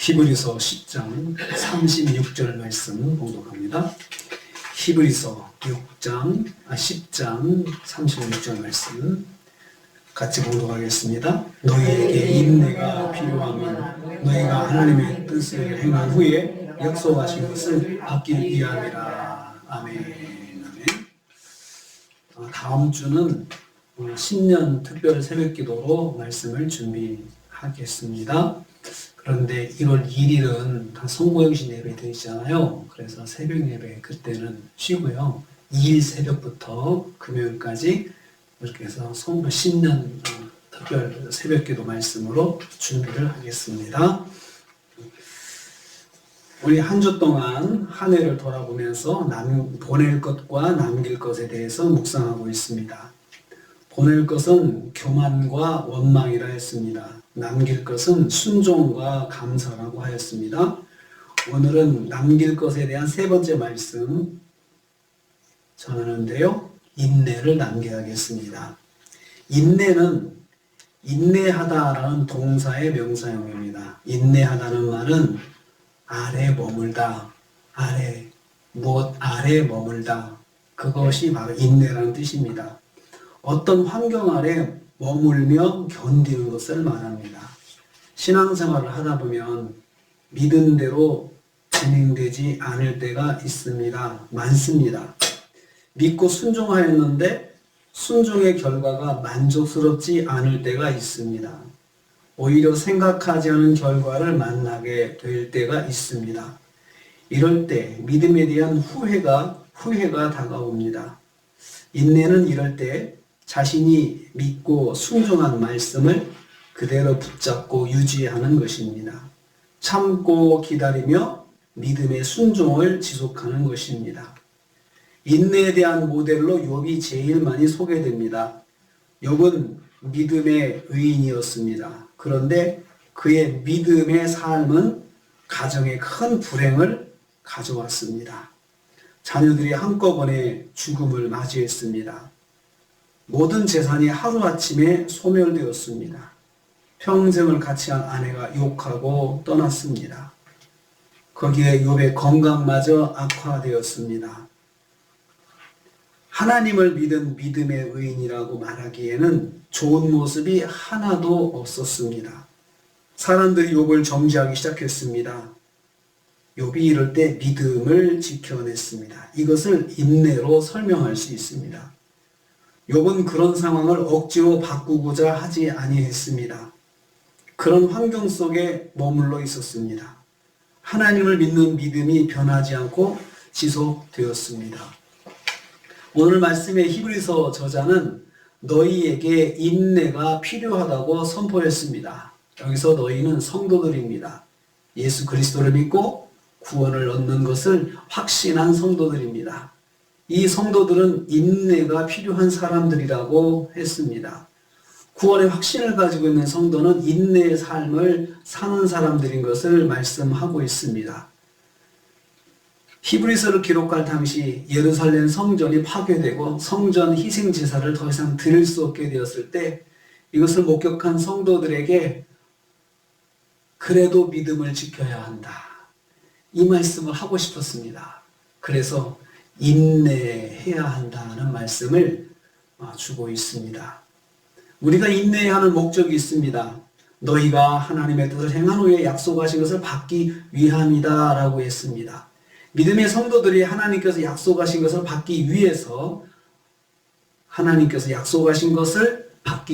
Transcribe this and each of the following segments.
히브리서 10장 36절 말씀 봉독합니다. 히브리서 10장 36절 말씀 같이 봉독하겠습니다. 너희에게 인내가 필요하면 너희가 하나님의 뜻을 행한 후에 약속하신 것을 받기 위함이라. 아멘. 다음 주는 신년 특별 새벽기도로 말씀을 준비하겠습니다. 그런데 1월 1일은 다 성모영신 예배 되잖아요. 그래서 새벽 예배 그때는 쉬고요. 2일 새벽부터 금요일까지 이렇게 해서 신년 특별 새벽기도 말씀으로 준비를 하겠습니다. 우리 한 주 동안 한 해를 돌아보면서 보낼 것과 남길 것에 대해서 묵상하고 있습니다. 보낼 것은 교만과 원망이라 했습니다. 남길 것은 순종과 감사라고 하였습니다. 오늘은 남길 것에 대한 세 번째 말씀 전하는데요. 인내를 남겨야겠습니다. 인내는 인내하다라는 동사의 명사형입니다. 인내하다는 말은 아래 머물다, 무엇 아래 머물다. 그것이 바로 인내라는 뜻입니다. 어떤 환경 아래 머물며 견디는 것을 말합니다. 신앙생활을 하다 보면 믿은 대로 진행되지 않을 때가 있습니다. 많습니다. 믿고 순종하였는데 순종의 결과가 만족스럽지 않을 때가 있습니다. 오히려 생각하지 않은 결과를 만나게 될 때가 있습니다. 이럴 때 믿음에 대한 후회가 다가옵니다. 인내는 이럴 때 자신이 믿고 순종한 말씀을 그대로 붙잡고 유지하는 것입니다. 참고 기다리며 믿음의 순종을 지속하는 것입니다. 인내에 대한 모델로 욥이 제일 많이 소개됩니다. 욥은 믿음의 의인이었습니다. 그런데 그의 믿음의 삶은 가정에 큰 불행을 가져왔습니다. 자녀들이 한꺼번에 죽음을 맞이했습니다. 모든 재산이 하루아침에 소멸되었습니다. 평생을 같이 한 아내가 욕하고 떠났습니다. 거기에 욥의 건강마저 악화되었습니다. 하나님을 믿은 믿음의 의인이라고 말하기에는 좋은 모습이 하나도 없었습니다. 사람들이 욥을 정죄하기 시작했습니다. 욥이 이럴 때 믿음을 지켜냈습니다. 이것을 인내로 설명할 수 있습니다. 욥은 그런 상황을 억지로 바꾸고자 하지 아니했습니다. 그런 환경 속에 머물러 있었습니다. 하나님을 믿는 믿음이 변하지 않고 지속되었습니다. 오늘 말씀의 히브리서 저자는 너희에게 인내가 필요하다고 선포했습니다. 여기서 너희는 성도들입니다. 예수 그리스도를 믿고 구원을 얻는 것을 확신한 성도들입니다. 이 성도들은 인내가 필요한 사람들이라고 했습니다. 구원의 확신을 가지고 있는 성도는 인내의 삶을 사는 사람들인 것을 말씀하고 있습니다. 히브리서를 기록할 당시 예루살렘 성전이 파괴되고 성전 희생 제사를 더 이상 드릴 수 없게 되었을 때 이것을 목격한 성도들에게 그래도 믿음을 지켜야 한다. 이 말씀을 하고 싶었습니다. 그래서 인내해야 한다는 말씀을 주고 있습니다. 우리가 인내해야 하는 목적이 있습니다. 너희가 하나님의 뜻을 행한 후에 약속하신 것을 받기 위함이다 라고 했습니다. 믿음의 성도들이 하나님께서 약속하신 것을 받기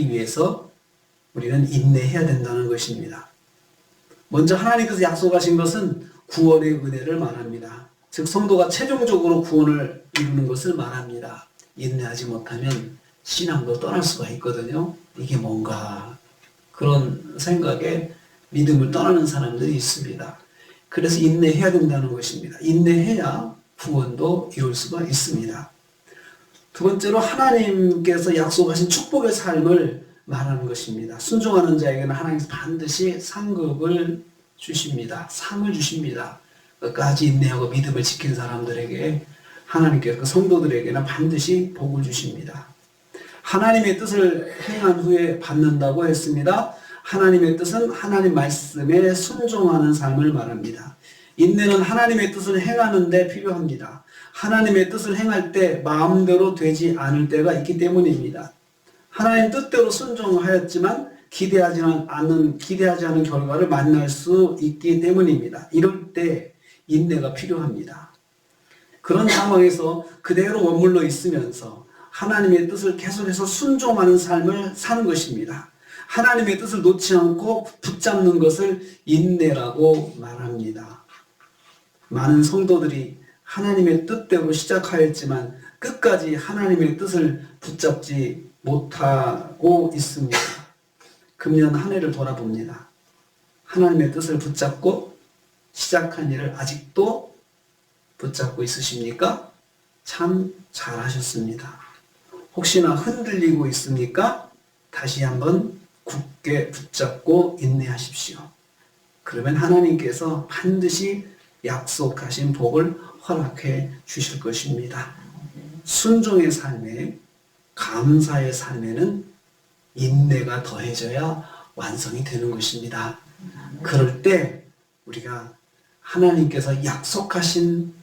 위해서 우리는 인내해야 된다는 것입니다. 먼저 하나님께서 약속하신 것은 구원의 은혜를 말합니다. 즉 성도가 최종적으로 구원을 이루는 것을 말합니다. 인내하지 못하면 신앙도 떠날 수가 있거든요. 이게 뭔가 그런 생각에 믿음을 떠나는 사람들이 있습니다. 그래서 인내해야 된다는 것입니다. 인내해야 구원도 이룰 수가 있습니다. 두 번째로 하나님께서 약속하신 축복의 삶을 말하는 것입니다. 순종하는 자에게는 하나님께서 반드시 상급을 주십니다. 상을 주십니다. 끝까지 인내하고 믿음을 지킨 사람들에게 하나님께서 그 성도들에게는 반드시 복을 주십니다. 하나님의 뜻을 행한 후에 받는다고 했습니다. 하나님의 뜻은 하나님 말씀에 순종하는 삶을 말합니다. 인내는 하나님의 뜻을 행하는 데 필요합니다. 하나님의 뜻을 행할 때 마음대로 되지 않을 때가 있기 때문입니다. 하나님 뜻대로 순종하였지만 기대하지 않은 결과를 만날 수 있기 때문입니다. 이럴 때 인내가 필요합니다. 그런 상황에서 그대로 머물러 있으면서 하나님의 뜻을 계속해서 순종하는 삶을 사는 것입니다. 하나님의 뜻을 놓지 않고 붙잡는 것을 인내라고 말합니다. 많은 성도들이 하나님의 뜻대로 시작하였지만 끝까지 하나님의 뜻을 붙잡지 못하고 있습니다. 금년 한 해를 돌아봅니다. 하나님의 뜻을 붙잡고 시작한 일을 아직도 붙잡고 있으십니까? 참 잘하셨습니다. 혹시나 흔들리고 있습니까? 다시 한번 굳게 붙잡고 인내하십시오. 그러면 하나님께서 반드시 약속하신 복을 허락해 주실 것입니다. 순종의 삶에, 감사의 삶에는 인내가 더해져야 완성이 되는 것입니다. 그럴 때 우리가 하나님께서 약속하신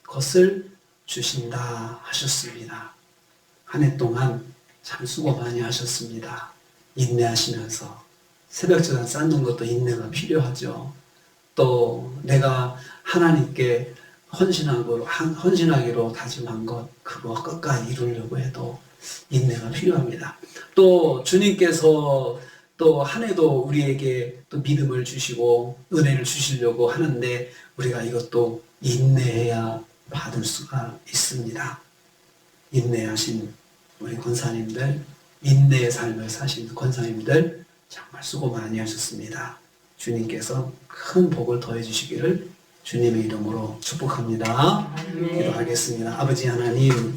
것을 주신다 하셨습니다. 한 해 동안 참 수고 많이 하셨습니다. 인내하시면서 새벽전을 쌓는 것도 인내가 필요하죠. 또 내가 하나님께 헌신하기로 다짐한 것, 그거 끝까지 이루려고 해도 인내가 필요합니다. 또 주님께서 또 한 해도 우리에게 또 믿음을 주시고 은혜를 주시려고 하는데 우리가 이것도 인내해야 받을 수가 있습니다. 인내하신 우리 권사님들, 인내의 삶을 사신 권사님들 정말 수고 많이 하셨습니다. 주님께서 큰 복을 더해 주시기를 주님의 이름으로 축복합니다. 기도하겠습니다. 아버지 하나님,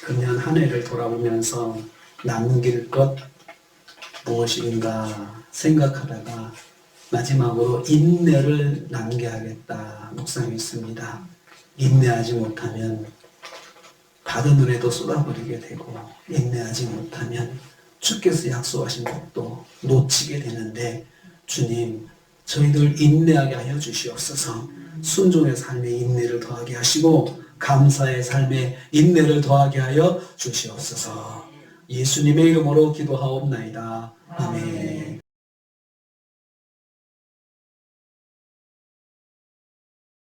금년 한 해를 돌아보면서 남길 것 무엇인가 생각하다가 마지막으로 인내를 남겨야겠다 묵상했습니다. 인내하지 못하면 받은 은혜도 쏟아버리게 되고 인내하지 못하면 주께서 약속하신 복도 놓치게 되는데 주님, 저희들 인내하게 하여 주시옵소서. 순종의 삶에 인내를 더하게 하시고 감사의 삶에 인내를 더하게 하여 주시옵소서. 예수님의 이름으로 기도하옵나이다. 아멘.